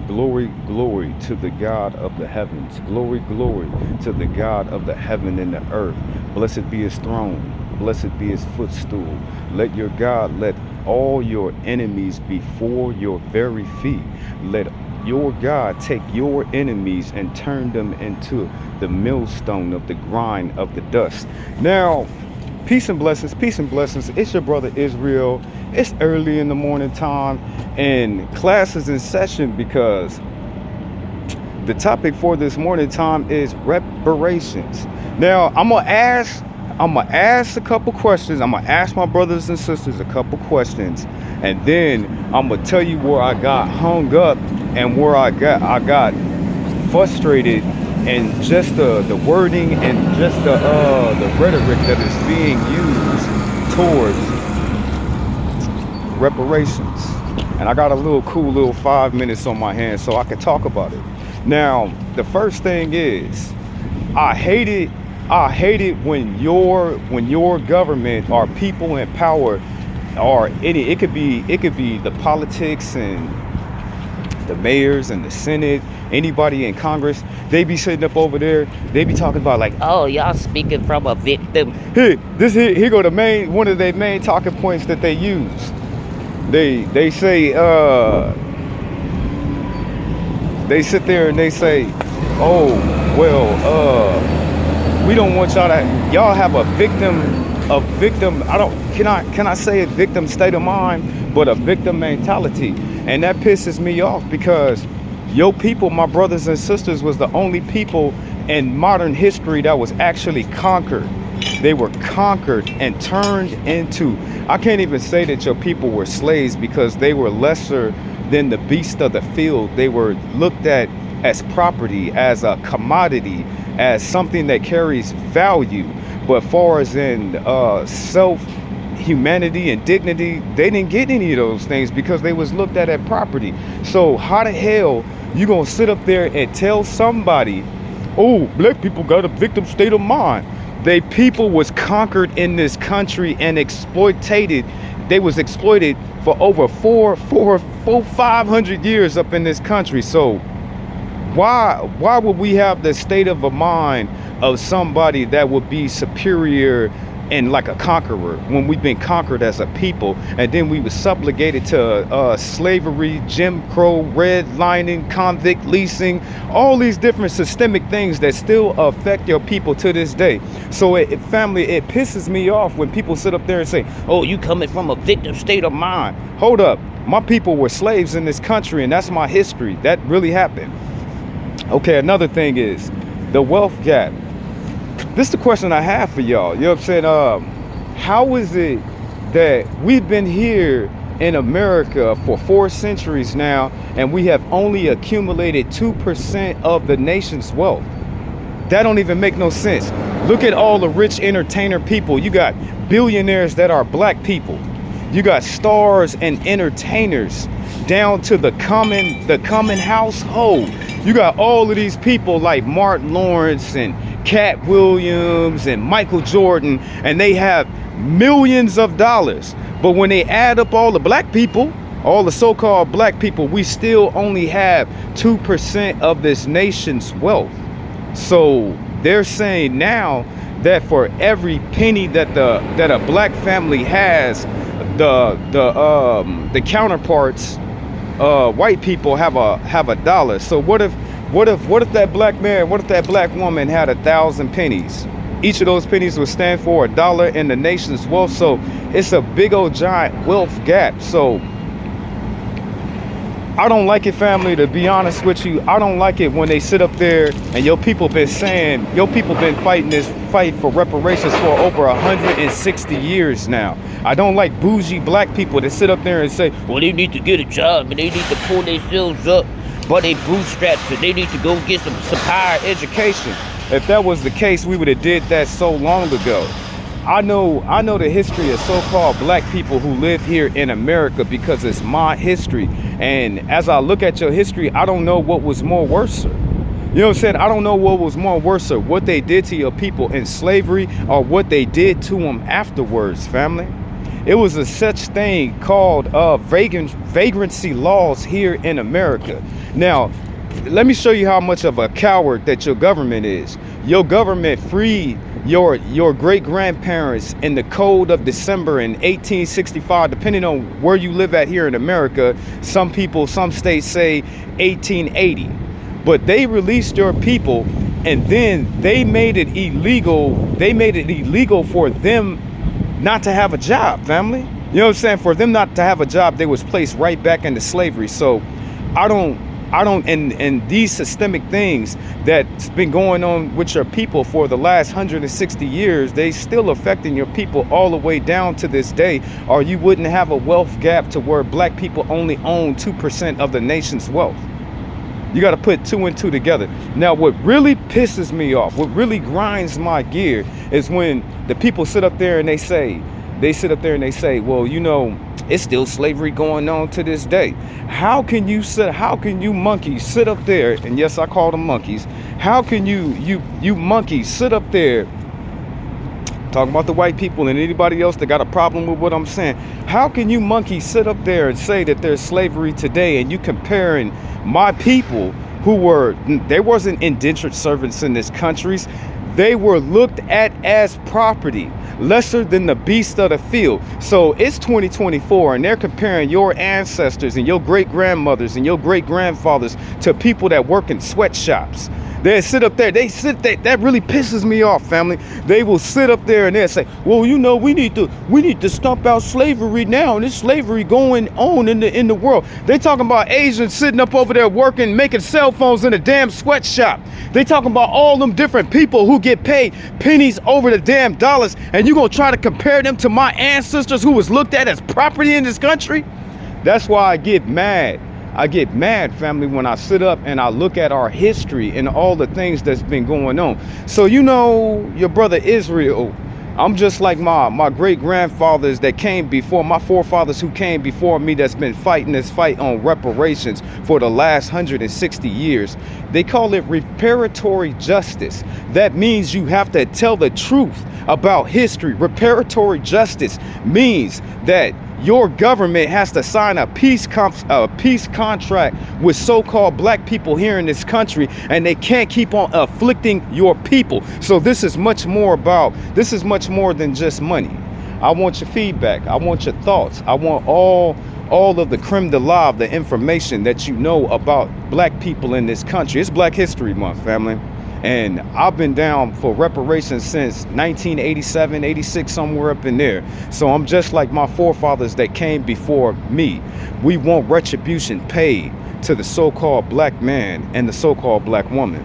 Glory, glory to the God of the heavens. Glory, glory to the God of the heaven and the earth. Blessed be his throne. Blessed be his footstool. Let your God, let all your enemies before your very feet. Let your God take your enemies and turn them into the millstone of the grind of the dust. Now, peace and blessings, peace and blessings. It's your brother Israel. It's early in the morning time and class is in session because the topic for this morning time is reparations. Now, I'm gonna ask a couple questions. I'm gonna ask my brothers and sisters a couple questions, and then I'm gonna tell you where I got hung up and where I got frustrated, and just the wording and just the rhetoric that is being used towards reparations. And I got a little cool little 5 minutes on my hands so I can talk about it. Now, the first thing is, I hate it. I hate it when your government or people in power or it could be the politics and the mayors and the Senate, anybody in Congress, they be sitting up over there, they be talking about like, Oh, y'all speaking from a victim. here go the main one of their main talking points that they use. They say they sit there and they say, oh well, we don't want y'all have a victim, can I say a victim state of mind, but a victim mentality. And that pisses me off because your people, my brothers and sisters, was the only people in modern history that was actually conquered. They were conquered and turned into, I can't even say that your people were slaves because they were lesser than the beast of the field. They were looked at as property, as a commodity, as something that carries value. But far as in self, humanity and dignity, they didn't get any of those things because they was looked at as property. So how the hell you gonna sit up there and tell somebody, oh, black people got a victim state of mind? They people was conquered in this country and exploited. They was exploited for over 500 years up in this country. So why would we have the state of a mind of somebody that would be superior and like a conqueror when we've been conquered as a people, and then we were subjugated to slavery, Jim Crow, redlining, convict leasing, all these different systemic things that still affect your people to this day. So family, it pisses me off when people sit up there and say, oh, you coming from a victim state of mind. Hold up, my people were slaves in this country, and that's my history. That really happened. Okay, another thing is the wealth gap. This is the question I have for y'all. You know what I'm saying? How is it that we've been here in America for 4 centuries now, and we have only accumulated 2% of the nation's wealth? That don't even make no sense. Look at all the rich entertainer people. You got billionaires that are black people. You got stars and entertainers down to the common household. You got all of these people like Martin Lawrence and Cat Williams and Michael Jordan, and they have millions of dollars. But when they add up all the black people, all the so-called black people, we still only have 2% of this nation's wealth. So they're saying now that for every penny that a black family has, the counterparts, white people have a dollar. So what if that black man, what if that black woman had 1,000 pennies? Each of those pennies would stand for $1 in the nation's wealth. So it's a big old giant wealth gap. So I don't like it, family, to be honest with you. I don't like it when they sit up there and your people been fighting this fight for reparations for over 160 years now. I don't like bougie black people that sit up there and say, Well, they need to get a job and they need to pull themselves up by their bootstraps and they need to go get some higher education. if that was the case, we would have did that so long ago. I know the history of so-called black people who live here in America because it's my history. And as I look at your history, I don't know what was more worse. You know what I'm saying? I don't know what was more worse, what they did to your people in slavery or what they did to them afterwards, family. It was a such thing called vagrancy laws here in America. Now, let me show you how much of a coward that your government is. Your government freed your great grandparents in the Code of December in 1865, depending on where you live at here in America. Some people, some states say 1880, but they released your people, and then they made it illegal. They made it illegal for them not to have a job, family. You know what I'm saying? For them not to have a job, they was placed right back into slavery. So I don't, and these systemic things that's been going on with your people for the last 160 years, they still affecting your people all the way down to this day, or you wouldn't have a wealth gap to where black people only own 2% of the nation's wealth. You got to put 2 and 2 together. Now, what really pisses me off, what really grinds my gear, is when the people sit up there and they say, well, you know, it's still slavery going on to this day. How can you monkeys sit up there? And yes, I call them monkeys. How can you monkeys sit up there talking about the white people and anybody else that got a problem with what I'm saying? How can you monkeys sit up there and say that there's slavery today, and you comparing my people they wasn't indentured servants in this country. They were looked at as property, lesser than the beast of the field. So it's 2024, and they're comparing your ancestors and your great grandmothers and your great grandfathers to people that work in sweatshops. They sit up there, that really pisses me off, family. They will sit up there and they'll say, well, you know, we need to stomp out slavery now, and there's slavery going on in the world. They talking about Asians sitting up over there working, making cell phones in a damn sweatshop. They talking about all them different people who get paid pennies over the damn dollars, and you gonna try to compare them to my ancestors who was looked at as property in this country? That's why I get mad. I get mad, family, when I sit up and I look at our history and all the things that's been going on. So, you know, your brother Israel, I'm just like my great grandfathers that came before, my forefathers who came before me, that's been fighting this fight on reparations for the last 160 years. They call it reparatory justice. That means you have to tell the truth about history. Reparatory justice means that your government has to sign a peace contract with so-called black people here in this country, and they can't keep on afflicting your people. So this is much more than just money. I want your feedback. I want your thoughts. I want all of the creme de la of the information that you know about black people in this country. It's Black History Month, family. And I've been down for reparations since 1987, 86, somewhere up in there. So I'm just like my forefathers that came before me. We want retribution paid to the so-called black man and the so-called black woman.